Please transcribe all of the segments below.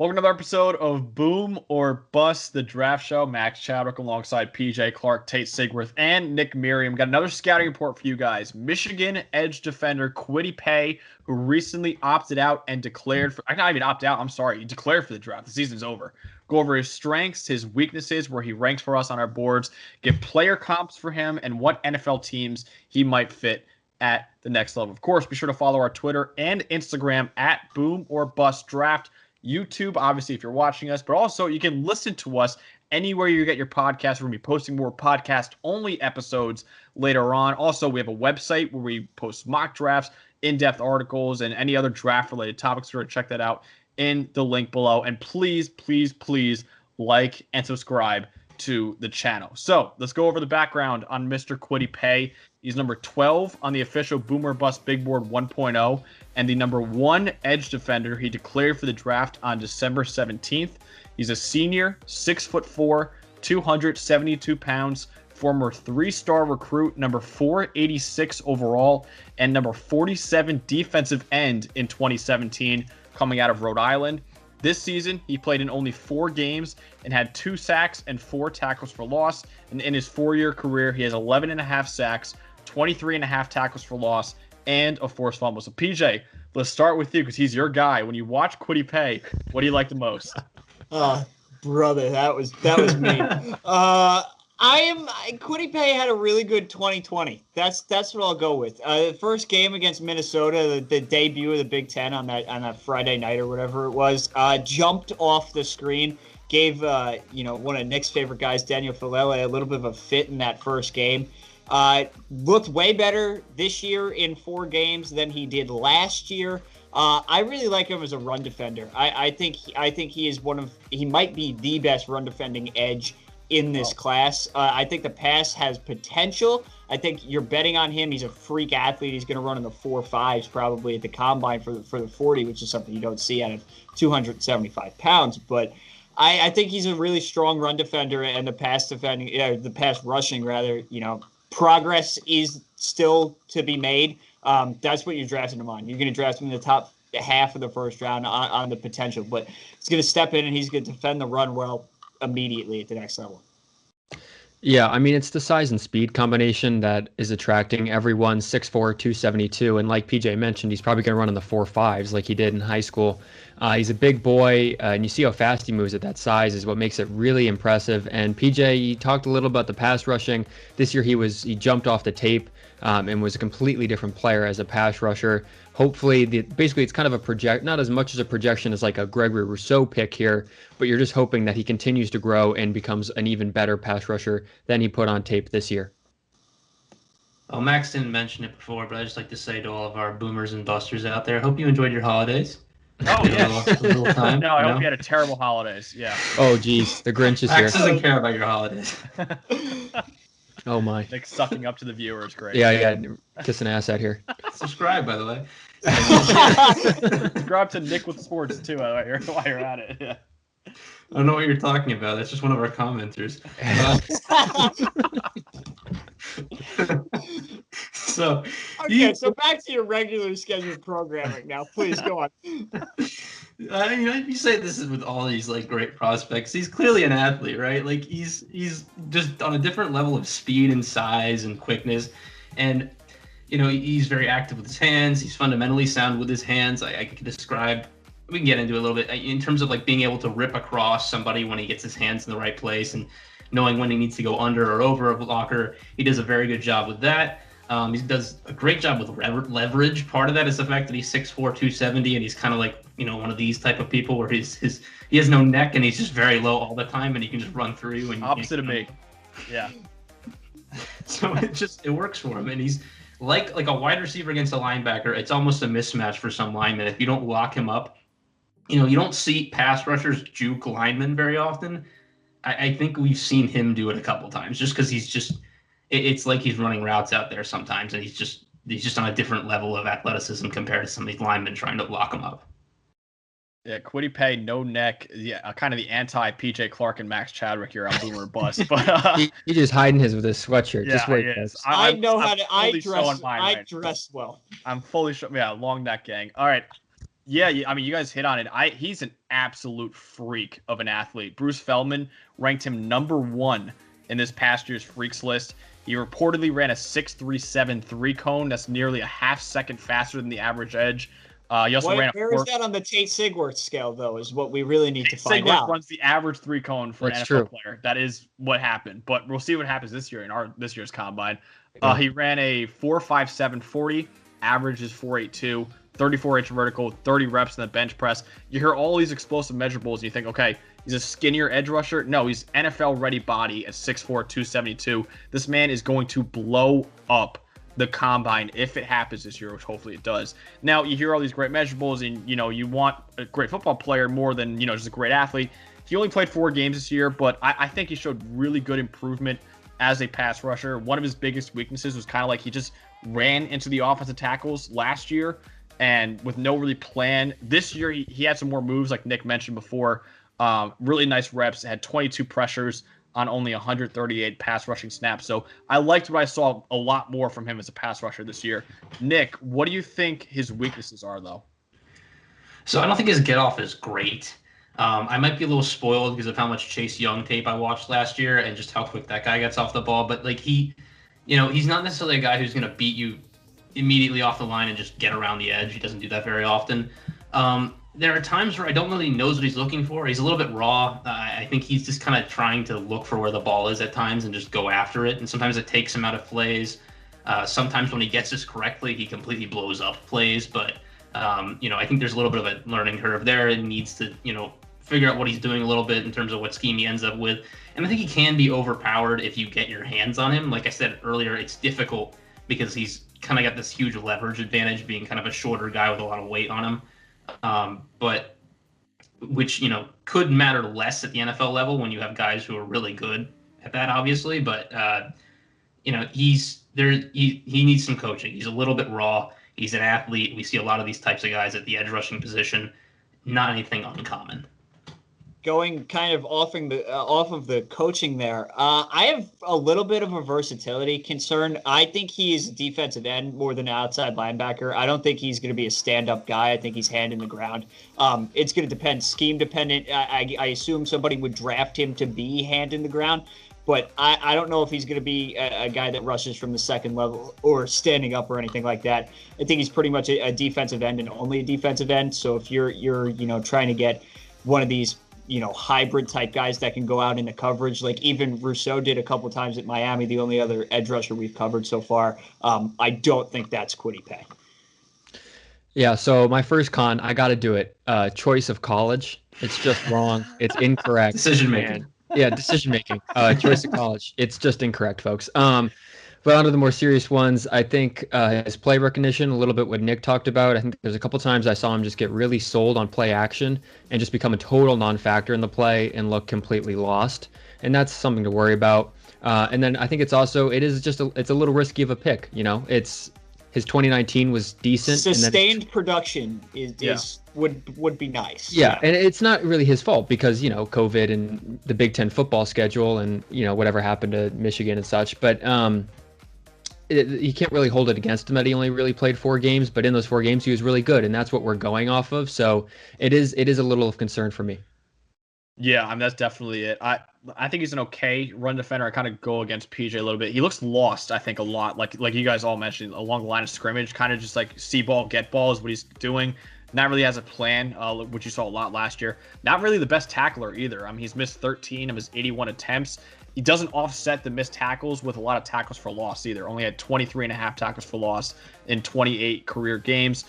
Welcome to another episode of Boom or Bust, the draft show. Max Chadwick alongside PJ Clark, Tate, Sigworth, and Nick Merriam. Got another scouting report for you guys. Michigan edge defender Kwity Paye, who recently opted out and declared for, I not even opt out, I'm sorry, he declared for the draft. The season's over. Go over his strengths, his weaknesses, where he ranks for us on our boards, give player comps for him, and what NFL teams he might fit at the next level. Of course, be sure to follow our Twitter and Instagram at Boom or Bust Draft. YouTube, obviously, if you're watching us, but also you can listen to us anywhere you get your podcasts. We're going to be posting more podcast-only episodes later on. Also, we have a website where we post mock drafts, in-depth articles, and any other draft-related topics. So check that out in the link below. And please, please, please like and subscribe to the channel. So let's go over the background on Mr. Kwity Paye. He's number 12 on the official Boomer Bust Big Board 1.0 and the number 1 edge defender. He declared for the draft on December 17th. He's a senior, 6'4", 272 pounds, former 3-star recruit, number 486 overall, and number 47 defensive end in 2017, coming out of Rhode Island. This season, he played in only 4 games and had 2 sacks and 4 tackles for loss. And in his 4-year career, he has 11.5 sacks, 23.5 tackles for loss, and a forced fumble. So, PJ, let's start with you because he's your guy. When you watch Kwity Paye, what do you like the most? Brother, that was me. Kwity Paye had a really good 2020. That's what I'll go with. The first game against Minnesota, the debut of the Big Ten on that Friday night or whatever it was, jumped off the screen, gave one of Nick's favorite guys, Daniel Filele, a little bit of a fit in that first game. Looked way better this year in 4 games than he did last year. I really like him as a run defender. I think he might be the best run defending edge in this class. I think the pass has potential. I think you're betting on him. He's a freak athlete. He's going to run in the 4.5s probably at the combine for the 40, which is something you don't see out of 275 pounds. But I think he's a really strong run defender, and the pass rushing rather, progress is still to be made. That's what you're drafting him on. You're going to draft him in the top half of the first round on the potential, but he's going to step in and he's going to defend the run well immediately at the next level. Yeah, I mean, it's the size and speed combination that is attracting everyone. 6'4", 272, and like PJ mentioned, he's probably going to run in the 4.5s like he did in high school. He's a big boy, and you see how fast he moves at that size is what makes it really impressive. And PJ, you talked a little about the pass rushing. This year he jumped off the tape and was a completely different player as a pass rusher. Hopefully, basically it's kind of a not as much as a projection as like a Gregory Rousseau pick here, but you're just hoping that he continues to grow and becomes an even better pass rusher than he put on tape this year. Well, Max didn't mention it before, but I just like to say to all of our boomers and busters out there, I hope you enjoyed your holidays. Oh, yeah. No, I hope you had a terrible holidays. Yeah. Oh, geez. The Grinch is here. Max doesn't care about your holidays. Oh, my. Like sucking up to the viewers. Great. Yeah. Kissing ass out here. Subscribe, by the way. Subscribe to Nick with Sports, too, while you're at it. Yeah. I don't know what you're talking about. That's just one of our commenters. So back to your regular scheduled programming now. Please go on. You say this is with all these like great prospects. He's clearly an athlete, right? Like he's just on a different level of speed and size and quickness, and he's very active with his hands. He's fundamentally sound with his hands. I can describe. We can get into it a little bit in terms of like being able to rip across somebody when he gets his hands in the right place and knowing when he needs to go under or over a blocker. He does a very good job with that. He does a great job with leverage. Part of that is the fact that he's 6'4", 270, and he's kind of like, one of these type of people where he has no neck and he's just very low all the time and he can just run through you. And opposite of me. Yeah. So it works for him. And he's like a wide receiver against a linebacker. It's almost a mismatch for some linemen. If you don't lock him up, you don't see pass rushers juke linemen very often. I think we've seen him do it a couple times just because it's like he's running routes out there sometimes, and he's just on a different level of athleticism compared to some of these linemen trying to block him up. Yeah, Kwity Paye, no neck. Yeah, kind of the anti-PJ Clark and Max Chadwick here on Boomer Bust. But he just hiding his with his sweatshirt. Yeah, just wait. I know how to. I dress well. I'm fully showing. Yeah, long neck gang. All right. Yeah, I mean, you guys hit on it. He's an absolute freak of an athlete. Bruce Feldman ranked him #1 in this past year's freaks list. He reportedly ran a 6.37 3-cone. That's nearly a half second faster than the average edge. He also ran a where is that on the Tate Sigworth scale, though, is what we really need to find Sigworth out. runs the average 3-cone for an NFL player. That is what happened. But we'll see what happens this year in this year's combine. He ran a 4.57 40, average is 4.82. 34-inch vertical, 30 reps in the bench press. You hear all these explosive measurables, and you think, okay, he's a skinnier edge rusher. No, he's NFL-ready body at 6'4", 272. This man is going to blow up the combine if it happens this year, which hopefully it does. Now, you hear all these great measurables, and, you want a great football player more than, just a great athlete. He only played 4 games this year, but I think he showed really good improvement as a pass rusher. One of his biggest weaknesses was kind of like he just ran into the offensive tackles last year, and with no really plan. This year, he had some more moves, like Nick mentioned before. Really nice reps. Had 22 pressures on only 138 pass rushing snaps. So I liked what I saw a lot more from him as a pass rusher this year. Nick, what do you think his weaknesses are, though? So I don't think his get-off is great. I might be a little spoiled because of how much Chase Young tape I watched last year and just how quick that guy gets off the ball. But, he's not necessarily a guy who's going to beat you immediately off the line and just get around the edge. He doesn't do that very often. There are times where I don't know that he knows what he's looking for. He's a little bit raw. I think he's just kind of trying to look for where the ball is at times and just go after it. And sometimes it takes him out of plays. Sometimes when he gets this correctly, he completely blows up plays. But, I think there's a little bit of a learning curve there and needs to, figure out what he's doing a little bit in terms of what scheme he ends up with. And I think he can be overpowered if you get your hands on him. Like I said earlier, it's difficult because he's kind of got this huge leverage advantage being kind of a shorter guy with a lot of weight on him. But which, could matter less at the NFL level when you have guys who are really good at that, obviously. But, he needs some coaching. He's a little bit raw. He's an athlete. We see a lot of these types of guys at the edge rushing position. Not anything uncommon. Going kind of off of the coaching there, I have a little bit of a versatility concern. I think he's defensive end more than an outside linebacker. I don't think he's going to be a stand-up guy. I think he's hand in the ground. It's going to depend, scheme dependent. I assume somebody would draft him to be hand in the ground, but I don't know if he's going to be a guy that rushes from the second level or standing up or anything like that. I think he's pretty much a defensive end and only a defensive end. So if you're trying to get one of these hybrid type guys that can go out into coverage, like even Rousseau did a couple times at Miami, the only other edge rusher we've covered so far. I don't think that's Kwity Paye. Yeah, so my first con, I got to do it. Choice of college. It's just wrong. It's incorrect. Decision making. Yeah, decision making. Choice of college. It's just incorrect, folks. But onto the more serious ones, I think his play recognition, a little bit what Nick talked about. I think there's a couple times I saw him just get really sold on play action and just become a total non-factor in the play and look completely lost. And that's something to worry about. And then I think it's a little risky of a pick. It's his 2019 was decent. Sustained production would be nice. Yeah, and it's not really his fault because COVID and the Big Ten football schedule and whatever happened to Michigan and such. But you can't really hold it against him that he only really played 4 games, but in those 4 games he was really good, and that's what we're going off of. So it is a little of concern for me. Yeah, I mean that's definitely it. I think he's an okay run defender. I kind of go against PJ a little bit. He looks lost, I think, a lot. Like you guys all mentioned, along the line of scrimmage, kind of just like see ball, get ball is what he's doing. Not really has a plan, which you saw a lot last year. Not really the best tackler either. I mean, he's missed 13 of his 81 attempts. He doesn't offset the missed tackles with a lot of tackles for loss either. Only had 23.5 tackles for loss in 28 career games.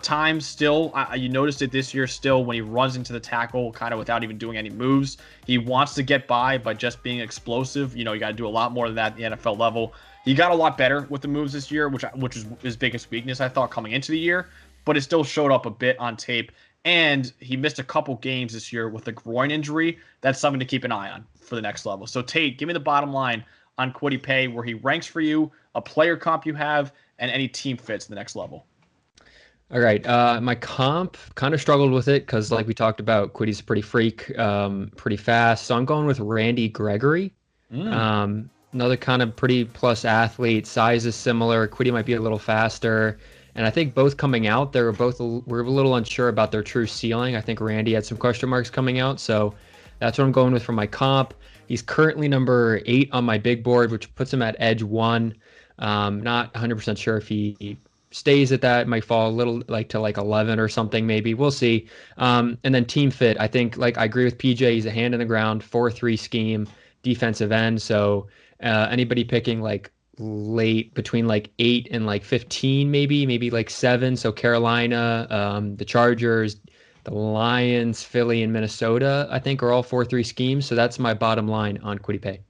Time still, you noticed it this year still when he runs into the tackle kind of without even doing any moves. He wants to get by just being explosive. You got to do a lot more than that at the NFL level. He got a lot better with the moves this year, which is his biggest weakness, I thought, coming into the year. But it still showed up a bit on tape. And he missed a couple games this year with a groin injury. That's something to keep an eye on for the next level. So, Tate, give me the bottom line on Kwity Paye, where he ranks for you, a player comp you have, and any team fits the next level. All right. My comp kind of struggled with it because, like we talked about, Kwity's a pretty freak, pretty fast. So I'm going with Randy Gregory. Another kind of pretty plus athlete. Size is similar. Kwity might be a little faster. And I think both coming out, we're a little unsure about their true ceiling. I think Randy had some question marks coming out, so that's what I'm going with for my comp. He's currently number 8 on my big board, which puts him at edge 1. Not 100% sure if he stays at that. It might fall a little to 11 or something, maybe. We'll see. And then team fit, I think, I agree with PJ. He's a hand in the ground, 4-3 scheme, defensive end. So anybody picking late between 8 and 15, maybe 7. So Carolina, the Chargers, the Lions, Philly, and Minnesota, I think, are all 4-3 schemes. So that's my bottom line on Kwity Paye.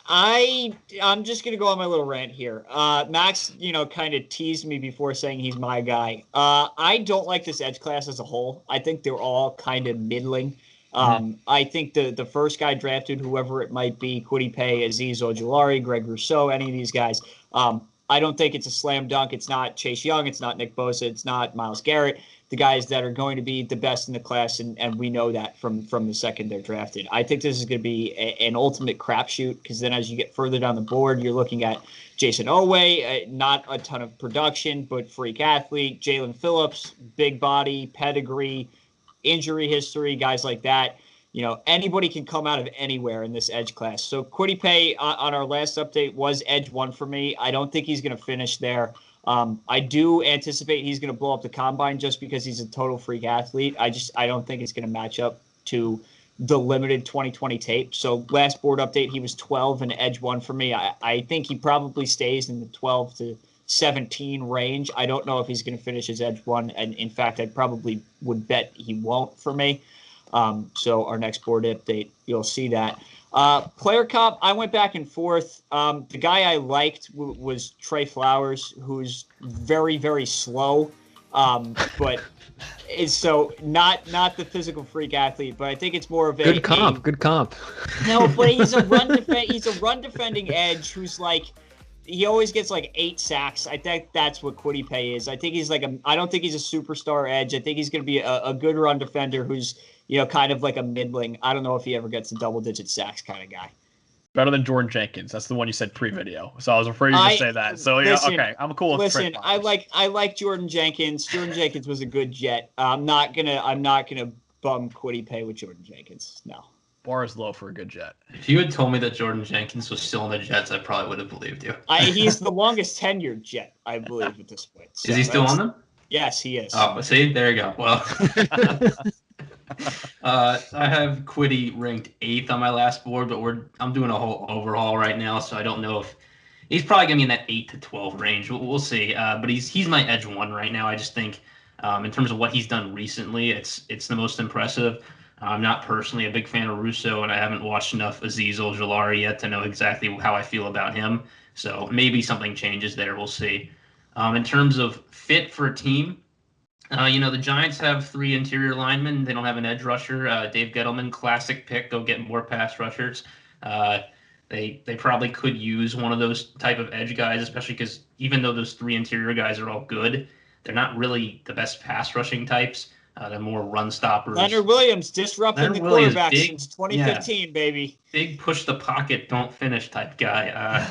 I'm just gonna go on my little rant here. Max, kind of teased me before saying he's my guy. I don't like this edge class as a whole. I think they're all kind of middling. I think the first guy drafted, whoever it might be, Kwity Paye, Azeez Ojulari, Greg Rousseau, any of these guys, I don't think it's a slam dunk. It's not Chase Young. It's not Nick Bosa. It's not Myles Garrett. The guys that are going to be the best in the class, and we know that from the second they're drafted. I think this is going to be an ultimate crapshoot, because then as you get further down the board, you're looking at Jason Oweh, not a ton of production, but freak athlete. Jalen Phillips, big body, pedigree, injury history, guys like that. Anybody can come out of anywhere in this edge class. So Kwity Paye on our last update was edge 1 for me. I don't think he's going to finish there. I do anticipate he's going to blow up the combine just because he's a total freak athlete. I don't think it's going to match up to the limited 2020 tape. So last board update, he was 12 and edge 1 for me. I think he probably stays in the 12 to 17 range. I don't know if he's going to finish his edge 1. And in fact, I probably would bet he won't for me. So our next board update, you'll see that. Player comp, I went back and forth. The guy I liked was Trey Flowers, who's very, very slow, but is so not the physical freak athlete. But I think it's more of a good comp. No, but he's a run defending edge who's he always gets 8 sacks. I think that's what Kwity Paye is. I think he's I don't think he's a superstar edge. I think he's going to be a good run defender who's kind of like a middling. I don't know if he ever gets a double-digit sacks kind of guy. Better than Jordan Jenkins. That's the one you said pre-video. So I was afraid you would say that. So okay, I'm cool with Listen, I like Jordan Jenkins. Jordan Jenkins was a good Jet. I'm not gonna bum Kwity Paye with Jordan Jenkins. No. Bar is low for a good Jet. If you had told me that Jordan Jenkins was still on the Jets, I probably would have believed you. He's the longest tenured Jet, I believe, at this point. So is he still on them? Yes, he is. Oh, see, there you go. Well, I have Kwity ranked 8th on my last board, but I'm doing a whole overhaul right now, so I don't know if he's probably gonna be in that 8 to 12 range. We'll see. But he's my edge 1 right now. I just think, in terms of what he's done recently, it's the most impressive. I'm not personally a big fan of Russo, and I haven't watched enough Azeez Ojulari yet to know exactly how I feel about him. So maybe something changes there. We'll see. In terms of fit for a team, the Giants have 3 interior linemen. They don't have an edge rusher. Dave Gettleman, classic pick. Go get more pass rushers. They probably could use one of those type of edge guys, especially because even though those 3 interior guys are all good, they're not really the best pass rushing types. They're more run stoppers. Leonard Williams disrupting the quarterback since 2015, baby. Big push the pocket, don't finish type guy.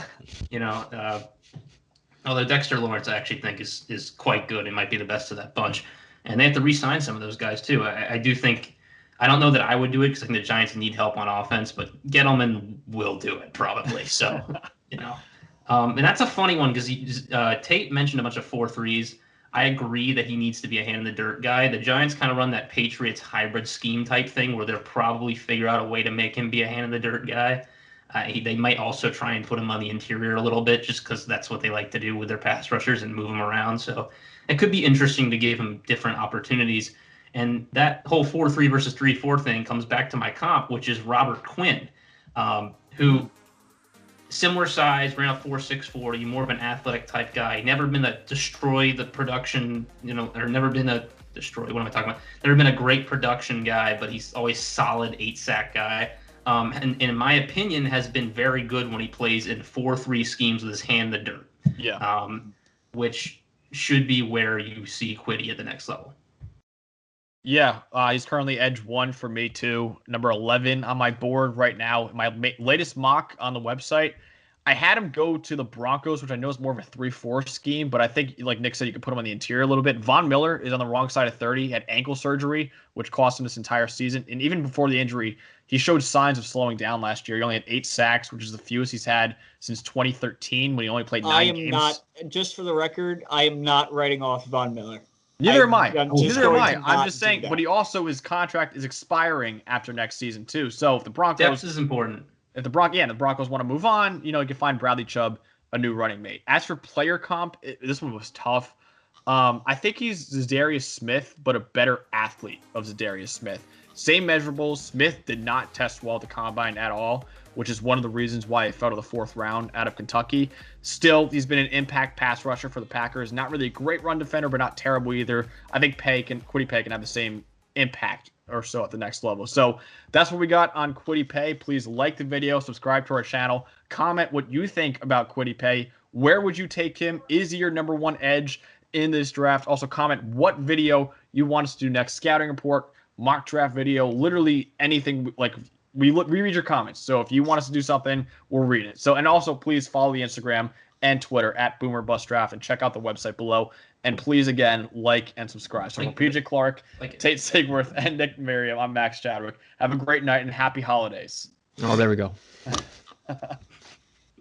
Although Dexter Lawrence, I actually think is quite good. It might be the best of that bunch. And they have to re-sign some of those guys, too. I do think – I don't know that I would do it because I think the Giants need help on offense, but Gettleman will do it probably. So, and that's a funny one because Tate mentioned a bunch of 4-3s. I agree that he needs to be a hand-in-the-dirt guy. The Giants kind of run that Patriots hybrid scheme type thing where they'll probably figure out a way to make him be a hand-in-the-dirt guy. They might also try and put him on the interior a little bit just because that's what they like to do with their pass rushers and move them around. So it could be interesting to give him different opportunities. And that whole 4-3 versus 3-4 thing comes back to my comp, which is Robert Quinn, who similar size, ran a 4.640, more of an athletic type guy. Never been a destroy the production, or never been a destroy. What am I talking about? Never been a great production guy, but he's always solid 8-sack guy. And in my opinion, has been very good when he plays in 4-3 schemes with his hand in the dirt. Yeah. Which should be where you see Kwity at the next level. Yeah, he's currently edge 1 for me too. Number 11 on my board right now. My latest mock on the website, I had him go to the Broncos, which I know is more of a 3-4 scheme, but I think, like Nick said, you could put him on the interior a little bit. Von Miller is on the wrong side of 30, had ankle surgery, which cost him this entire season. And even before the injury, he showed signs of slowing down last year. He only had 8 sacks, which is the fewest he's had since 2013 when he only played 9 games. Not, just for the record, I am not writing off Von Miller. Neither am I. Neither am I. I'm just saying, but he also, his contract is expiring after next season, too. So if the Broncos. Depth is important. If the Broncos want to move on, you can find Bradley Chubb a new running mate. As for player comp, this one was tough. I think he's Zadarius Smith, but a better athlete of Zadarius Smith. Same measurables. Smith did not test well at the combine at all, which is one of the reasons why he fell to the 4th round out of Kentucky. Still, he's been an impact pass rusher for the Packers. Not really a great run defender, but not terrible either. I think Kwity Paye can have the same impact or so at the next level. So that's what we got on Kwity Paye. Please like the video, subscribe to our channel, comment what you think about Kwity Paye. Where would you take him? Is he your number 1 edge in this draft? Also comment what video you want us to do next. Scouting report, mock draft video, literally anything. Like we read your comments. So if you want us to do something, we'll read it. So, and also please follow the Instagram and Twitter at BoomerBustDraft and check out the website below. And please, again, like and subscribe. So for PJ Clark, Tate Sigworth, and Nick Merriam, I'm Max Chadwick. Have a great night and happy holidays. Oh, there we go.